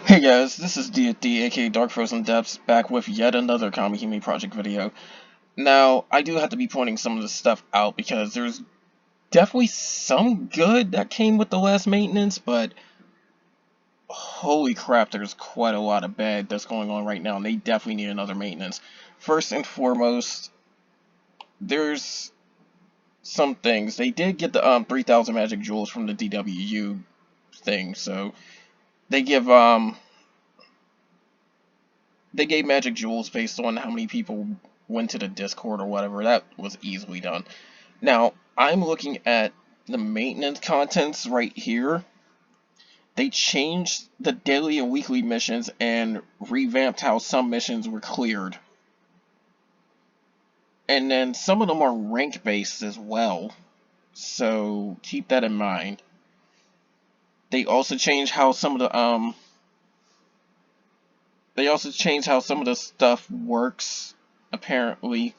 Hey guys, this is D aka Dark Frozen Depths, back with yet another Kamihime project video. Now, I do have to be pointing some of this stuff out because there's definitely some good that came with the last maintenance, but holy crap, there's quite a lot of bad that's going on right now, and they definitely need another maintenance. First and foremost, there's some things. They did get the 3,000 magic jewels from the DWU thing, so they give they gave magic jewels based on how many people went to the Discord or whatever. That was easily done. Now, I'm looking at the maintenance contents right here. They changed the daily and weekly missions and revamped how some missions were cleared. And then some of them are rank based as well. So keep that in mind. They also changed how some of the stuff works, apparently,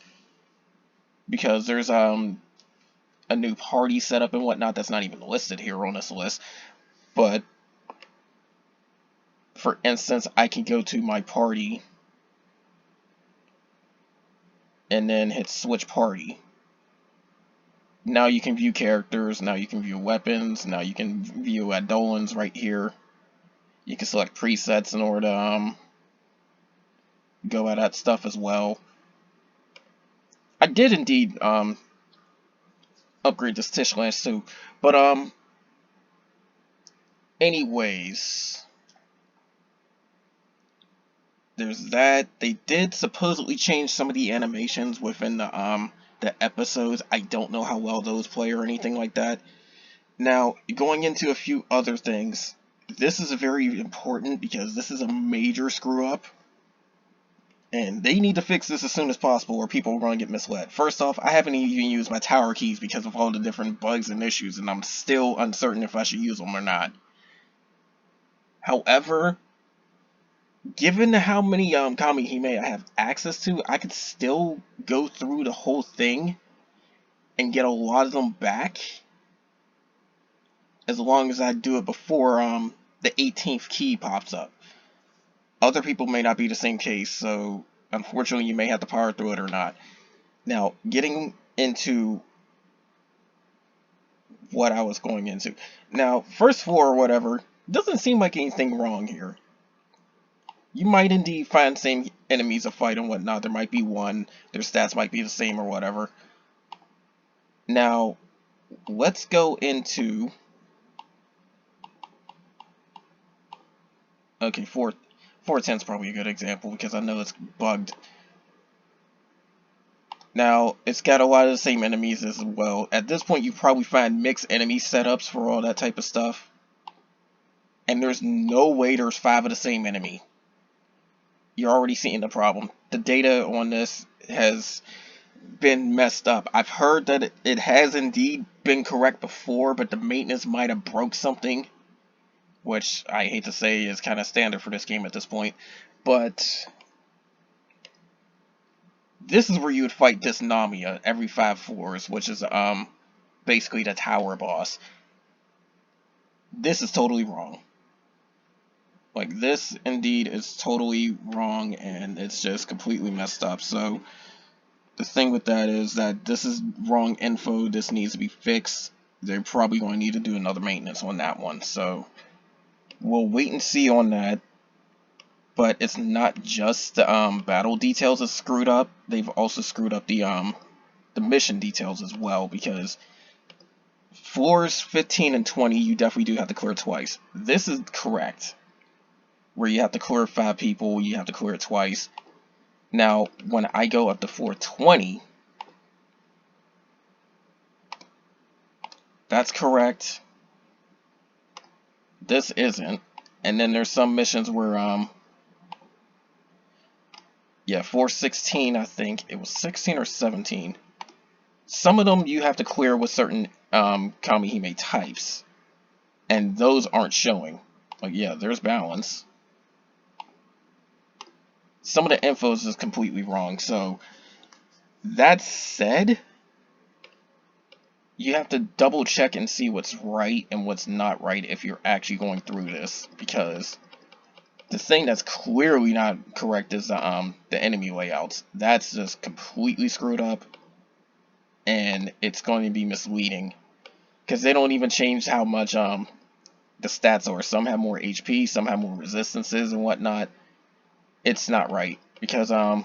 because there's a new party setup and whatnot that's not even listed here on this list. But for instance, I can go to my party and then hit switch party. Now you can view characters, now you can view weapons, now you can view Adolins right here. You can select presets in order to go at that stuff as well. I did indeed upgrade this Tish Lance too, but anyways, there's that. They did supposedly change some of the animations within the episodes. I don't know how well those play or anything like that. Now, going into a few other things, this is very important because this is a major screw up, and they need to fix this as soon as possible or people are going to get misled. First off, I haven't even used my tower keys because of all the different bugs and issues, and I'm still uncertain if I should use them or not. However, given how many Kamihime I have access to, I could still go through the whole thing and get a lot of them back, as long as I do it before the 18th key pops up. Other people may not be the same case, so unfortunately you may have to power through it or not. Now, getting into what I was going into. Now, first floor or whatever, doesn't seem like anything wrong here. You might indeed find same enemies to fight and whatnot. There might be one, their stats might be the same or whatever. Now, let's go into... Okay, 410 is probably a good example because I know it's bugged. Now, it's got a lot of the same enemies as well. At this point, you probably find mixed enemy setups for all that type of stuff. And there's no way there's 5 of the same enemy. You're already seeing the problem. The data on this has been messed up. I've heard that it has indeed been correct before, but the maintenance might have broke something, which I hate to say is kind of standard for this game at this point. But this is where you would fight Dysnomia every 5 floors, which is basically the tower boss. This is totally wrong. Like, this indeed is totally wrong, and it's just completely messed up. So the thing with that is that this is wrong info. This needs to be fixed. They're probably going to need to do another maintenance on that one. So we'll wait and see on that. But it's not just the battle details that's screwed up. They've also screwed up the mission details as well, because floors 15 and 20 you definitely do have to clear twice. This is correct, where you have to clear 5 people, you have to clear it twice. Now, when I go up to floor 20, that's correct. This isn't. And then there's some missions where yeah, 416, I think. It was 16 or 17. Some of them you have to clear with certain Kamihime types. And those aren't showing. Like, yeah, there's balance. Some of the info is just completely wrong. So, that said, you have to double check and see what's right and what's not right if you're actually going through this. Because The thing that's clearly not correct is the enemy layouts. That's just completely screwed up, and it's going to be misleading because they don't even change how much the stats are. Some have more HP, some have more resistances and whatnot. It's not right because I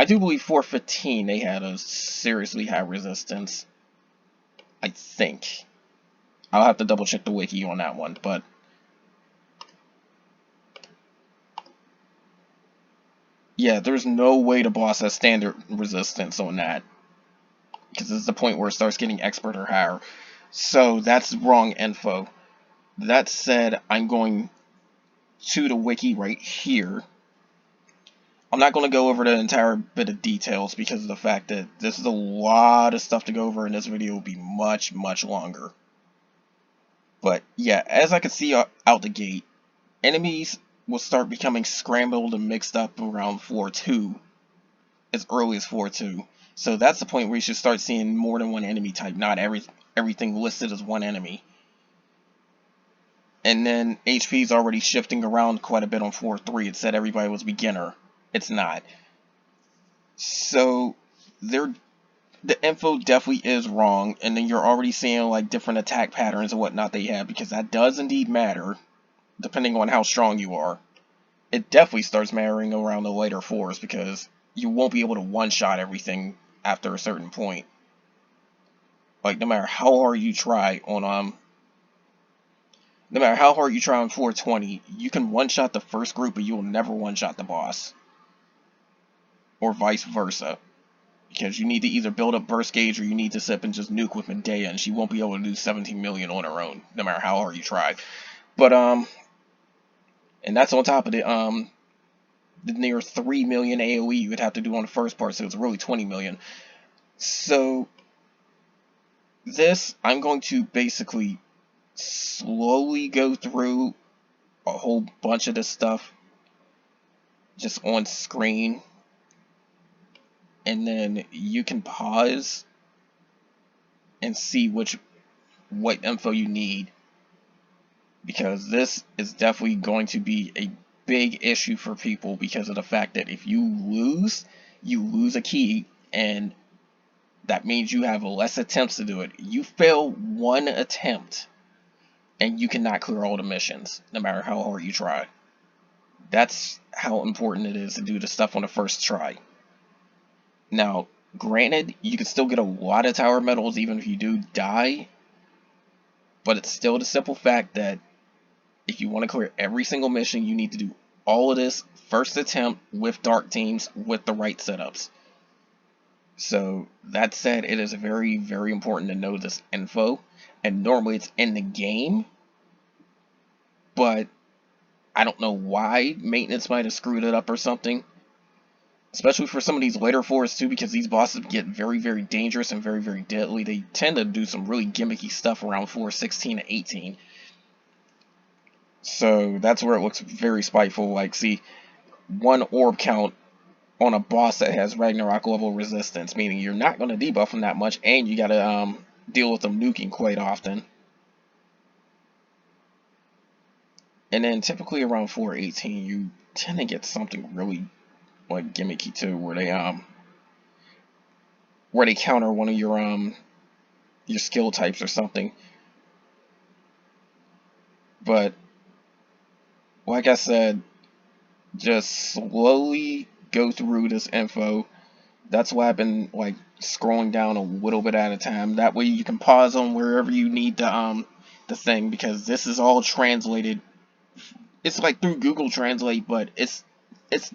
do believe 415 they had a seriously high resistance. I think I'll have to double check the wiki on that one, but yeah, there's no way the boss has standard resistance on that because this is the point where it starts getting expert or higher. So that's wrong info. That said, I'm going to the wiki right here. I'm not going to go over the entire bit of details because of the fact that this is a lot of stuff to go over, and this video will be much, much longer. But yeah, as I can see out the gate, enemies will start becoming scrambled and mixed up around floor 2, as early as floor 2. So that's the point where you should start seeing more than one enemy type, not everything listed as one enemy. And then HP is already shifting around quite a bit on floor 3. It said everybody was beginner. It's not. So the info definitely is wrong, and then you're already seeing like different attack patterns and whatnot they have, because that does indeed matter, depending on how strong you are. It definitely starts mattering around the later floors, because you won't be able to one-shot everything after a certain point. Like, no matter how hard you try on 420, you can one-shot the first group, but you will never one-shot the boss. Or vice versa. Because you need to either build up burst gauge, or you need to sit up and just nuke with Medea, and she won't be able to do 17 million on her own, no matter how hard you try. But, and that's on top of the near 3 million AoE you would have to do on the first part, so it's really 20 million. So, this, I'm going to basically slowly go through a whole bunch of this stuff just on screen, and then you can pause and see what info you need, because this is definitely going to be a big issue for people, because of the fact that if you lose a key, and that means you have less attempts to do it. You fail one attempt and you cannot clear all the missions, no matter how hard you try. That's how important it is to do the stuff on the first try. Now, granted, you can still get a lot of tower medals even if you do die, but it's still the simple fact that if you want to clear every single mission, you need to do all of this first attempt with dark teams with the right setups. So, that said, it is very, very important to know this info, and normally it's in the game, but I don't know why maintenance might have screwed it up or something. Especially for some of these later floors too, because these bosses get very, very dangerous and very, very deadly. They tend to do some really gimmicky stuff around floor 16 and 18. So that's where it looks very spiteful. Like, see, one orb count on a boss that has Ragnarok level resistance, meaning you're not going to debuff them that much, and you got to deal with them nuking quite often. And then typically around 418, you tend to get something really like gimmicky too, where they counter one of your skill types or something. But like I said, just slowly go through this info. That's why I've been like scrolling down a little bit at a time. That way you can pause on wherever you need the thing, because this is all translated. It's like through Google Translate, but it's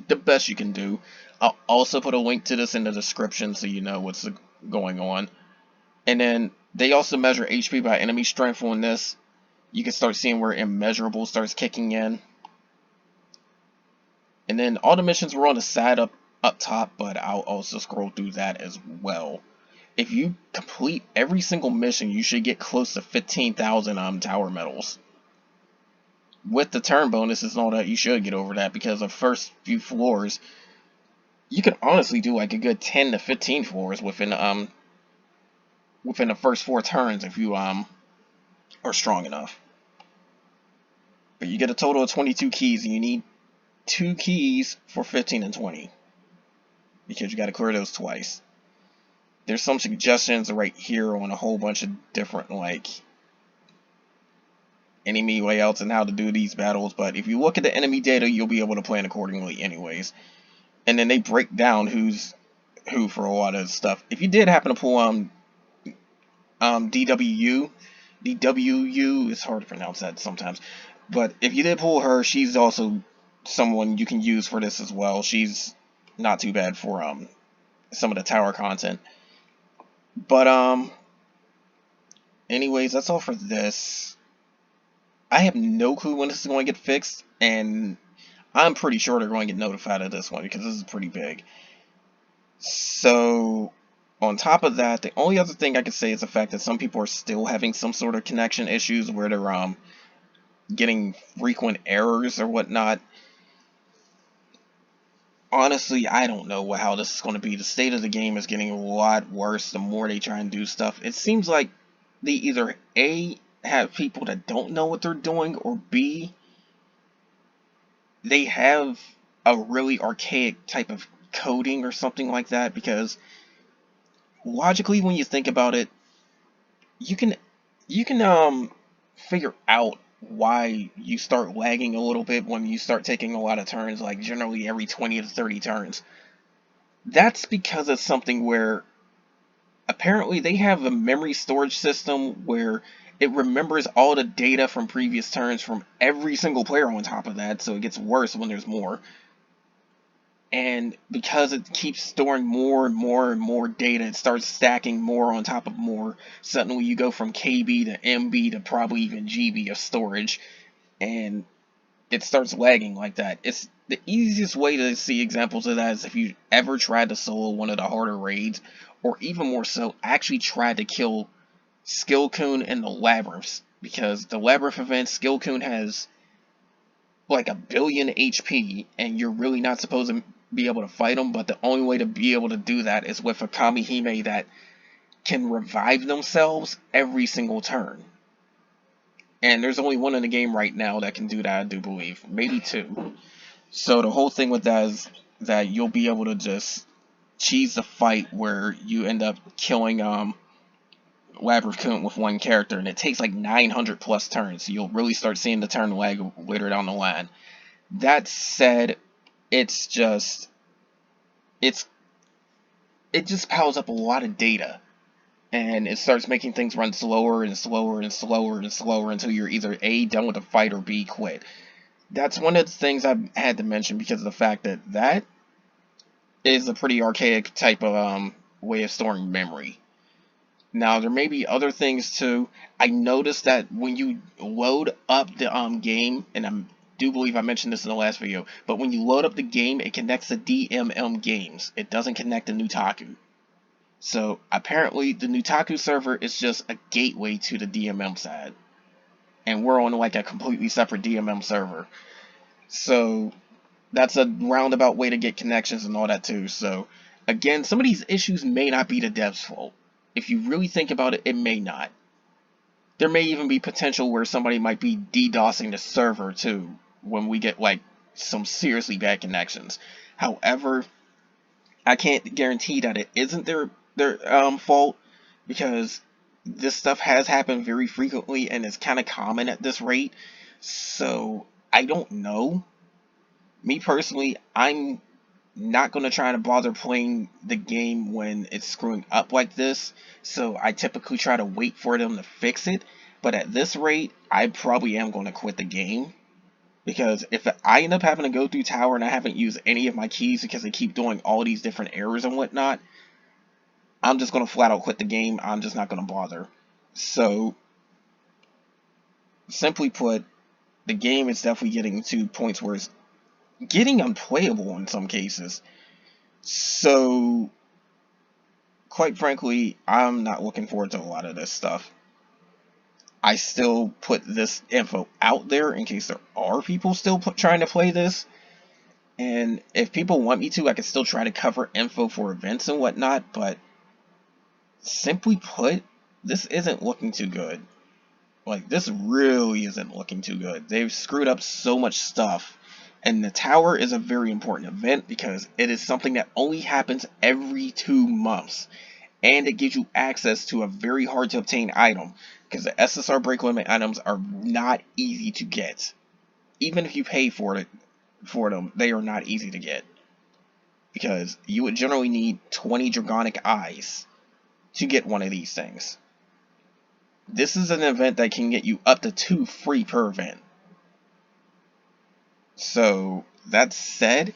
the best you can do. I'll also put a link to this in the description so you know what's going on. And then they also measure HP by enemy strength on this. You can start seeing where immeasurable starts kicking in. And then all the missions were on the side up top, but I'll also scroll through that as well. If you complete every single mission, you should get close to 15,000 tower medals. With the turn bonuses and all that, you should get over that, because the first few floors, you can honestly do like a good 10 to 15 floors within the first 4 turns if you are strong enough. But you get a total of 22 keys, and you need 2 keys for 15 and 20, because you got to clear those twice. There's some suggestions right here on a whole bunch of different, like, enemy layouts and how to do these battles, but if you look at the enemy data, you'll be able to plan accordingly anyways. And then they break down who's who for a lot of stuff. If you did happen to pull DWU, it's hard to pronounce that sometimes, but if you did pull her, she's also someone you can use for this as well. She's not too bad for some of the tower content. But anyways, that's all for this. I have no clue when this is going to get fixed, and I'm pretty sure they're going to get notified of this one because this is pretty big. So, on top of that, the only other thing I could say is the fact that some people are still having some sort of connection issues where they're getting frequent errors or whatnot. Honestly, I don't know how this is going to be. The state of the game is getting a lot worse the more they try and do stuff. It seems like they either A, have people that don't know what they're doing, or B, they have a really archaic type of coding or something like that, because logically when you think about it, you can figure out why you start lagging a little bit when you start taking a lot of turns, like generally every 20 to 30 turns. That's because it's something where apparently they have a memory storage system where it remembers all the data from previous turns from every single player on top of that, so it gets worse when there's more. And because it keeps storing more and more and more data, it starts stacking more on top of more. Suddenly you go from KB to MB to probably even GB of storage, and it starts lagging like that. It's the easiest way to see examples of that is if you ever tried to solo one of the harder raids, or even more so, actually tried to kill Skillcoon and the Labyrinths, because the Labyrinth event, Skillcoon has like 1 billion HP, and you're really not supposed to be able to fight them, but the only way to be able to do that is with a Kamihime that can revive themselves every single turn. And there's only one in the game right now that can do that, I do believe. Maybe 2. So the whole thing with that is that you'll be able to just cheese the fight where you end up killing Labyrinth with one character, and it takes like 900 plus turns, so you'll really start seeing the turn lag later down the line. That said, it just piles up a lot of data, and it starts making things run slower and slower and slower and slower until you're either A, done with the fight, or B, quit. That's one of the things I've had to mention because of the fact that that is a pretty archaic type of way of storing memory. Now, there may be other things too. I noticed that when you load up the game, and I do believe I mentioned this in the last video, but when you load up the game, it connects to DMM games. It doesn't connect to Nutaku. So apparently the Nutaku server is just a gateway to the DMM side, and we're on like a completely separate DMM server. So that's a roundabout way to get connections and all that too. So again, some of these issues may not be the devs' fault. If you really think about it, it may not. There may even be potential where somebody might be DDoSing the server too when we get like some seriously bad connections. However, I can't guarantee that it isn't their fault, because this stuff has happened very frequently and is kind of common at this rate. So I don't know. Me personally, I'm not going to try to bother playing the game when it's screwing up like this, so I typically try to wait for them to fix it. But at this rate, I probably am going to quit the game, because if I end up having to go through tower and I haven't used any of my keys because they keep doing all these different errors and whatnot, I'm just going to flat out quit the game. I'm just not going to bother. So simply put, the game is definitely getting to points where it's getting unplayable in some cases. So quite frankly, I'm not looking forward to a lot of this stuff. I still put this info out there in case there are people still trying to play this. And if people want me to, I can still try to cover info for events and whatnot. But simply put, this isn't looking too good. Like, this really isn't looking too good. They've screwed up so much stuff. And the tower is a very important event because it is something that only happens every 2 months. And it gives you access to a very hard to obtain item because the SSR break limit items are not easy to get. Even if you pay for them, they are not easy to get because you would generally need 20 Dragonic Eyes to get one of these things. This is an event that can get you up to 2 free per event. So, that said,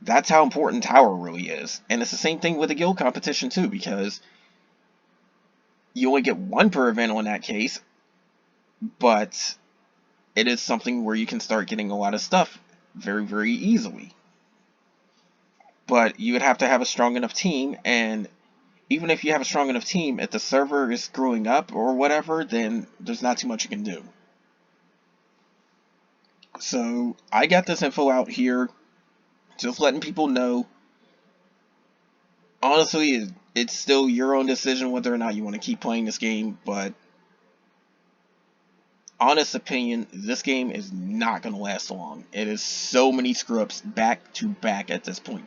that's how important Tower really is. And it's the same thing with the guild competition too, because you only get 1 per event on that case, but it is something where you can start getting a lot of stuff very, very easily. But you would have to have a strong enough team, and even if you have a strong enough team, if the server is screwing up or whatever, then there's not too much you can do. So I got this info out here, just letting people know. Honestly, it's still your own decision whether or not you want to keep playing this game, but honest opinion, this game is not going to last long. It is so many screw-ups back to back at this point.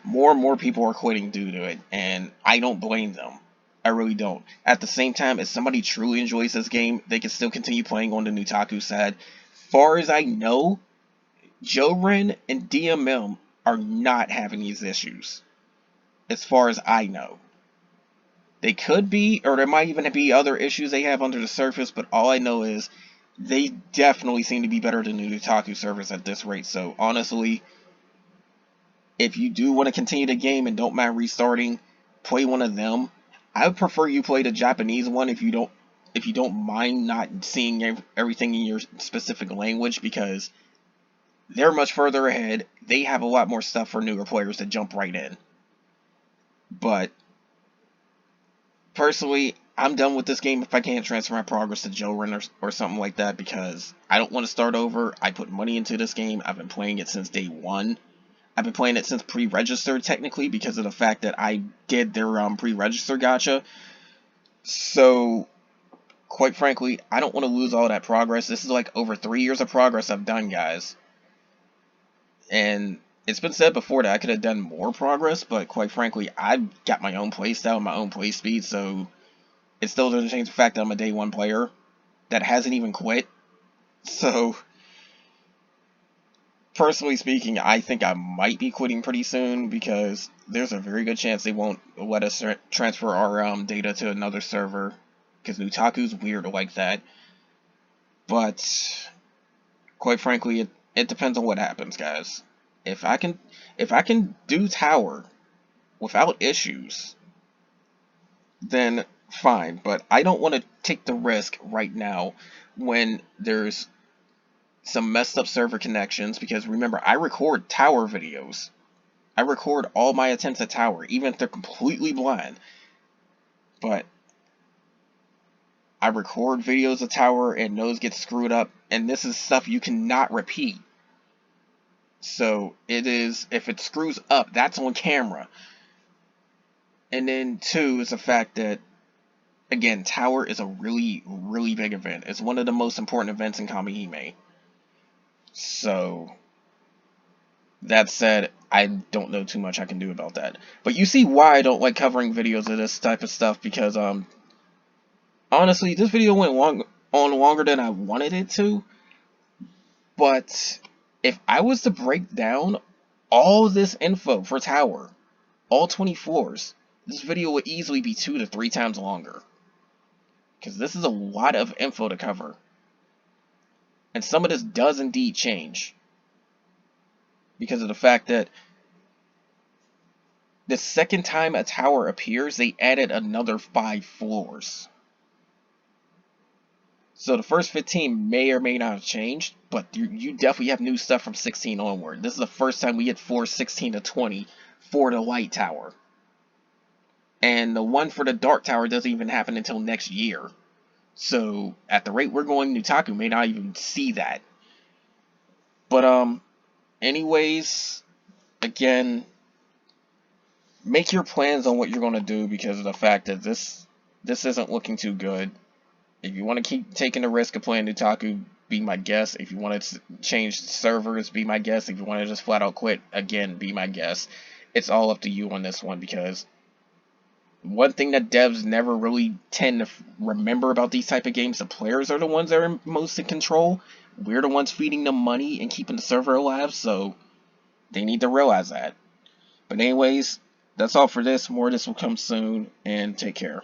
More and more people are quitting due to it, and I don't blame them. I really don't. At the same time, if somebody truly enjoys this game, they can still continue playing on the Nutaku side. Far as I know, Jorin and DMM are not having these issues. As far as I know. They could be, or there might even be other issues they have under the surface, but all I know is they definitely seem to be better than the Nutaku servers at this rate. So honestly, if you do want to continue the game and don't mind restarting, play one of them. I would prefer you play the Japanese one if you don't mind not seeing everything in your specific language, because they're much further ahead. They have a lot more stuff for newer players to jump right in. But personally, I'm done with this game if I can't transfer my progress to Jorin or something like that, because I don't want to start over. I put money into this game. I've been playing it since day one. I've been playing it since pre-registered, technically, because of the fact that I did their pre-register gacha. So, quite frankly, I don't want to lose all that progress. This is like over 3 years of progress I've done, guys. And it's been said before that I could have done more progress, but quite frankly, I've got my own playstyle, my own play speed, so it still doesn't change the fact that I'm a day one player that hasn't even quit. So, personally speaking, I think I might be quitting pretty soon, because there's a very good chance they won't let us transfer our data to another server, because Nutaku's weird like that. But quite frankly, it depends on what happens, guys. If I can do Tower without issues, then fine. But I don't want to take the risk right now when there's some messed up server connections, because remember, I record Tower videos. I record all my attempts at Tower, even if they're completely blind. But I record videos of Tower and those get screwed up, and this is stuff you cannot repeat. So it is, if it screws up, that's on camera. And then 2 is the fact that, again, Tower is a really, really big event. It's one of the most important events in Kamihime. So, that said, I don't know too much I can do about that. But you see why I don't like covering videos of this type of stuff, because, honestly, this video went longer than I wanted it to. But if I was to break down all this info for Tower, all 20 floors, this video would easily be 2 to 3 times longer. Because this is a lot of info to cover. And some of this does indeed change, because of the fact that the second time a tower appears, they added another 5 floors. So the first 15 may or may not have changed, but you definitely have new stuff from 16 onward. This is the first time we get floors 16 to 20 for the light tower. And the one for the dark tower doesn't even happen until next year. So at the rate we're going, Nutaku may not even see that. But anyways, again, make your plans on what you're going to do, because of the fact that this isn't looking too good. If you want to keep taking the risk of playing Nutaku, be my guest. If you want to change servers, be my guest. If you want to just flat out quit, again, be my guest. It's all up to you on this one, because one thing that devs never really tend to remember about these type of games, the players are the ones that are most in control. We're the ones feeding them money and keeping the server alive, so they need to realize that. But anyways, that's all for this. More of this will come soon, and take care.